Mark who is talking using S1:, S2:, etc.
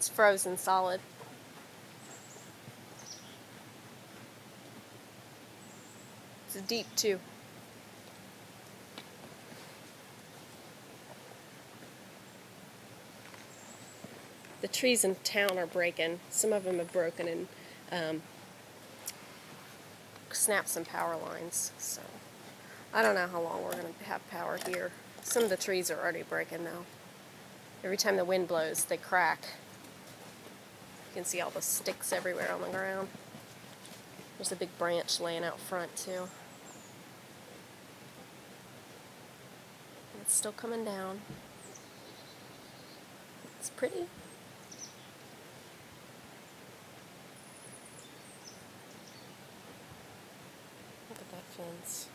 S1: It's frozen solid. It's deep too. The trees in town are breaking. Some of them have broken and snapped some power lines. So I don't know how long we're going to have power here. Some of the trees are already breaking though. Every time the wind blows, they crack. You can see all the sticks everywhere on the ground. There's a big branch laying out front too. And it's still coming down. It's pretty. Look at that fence.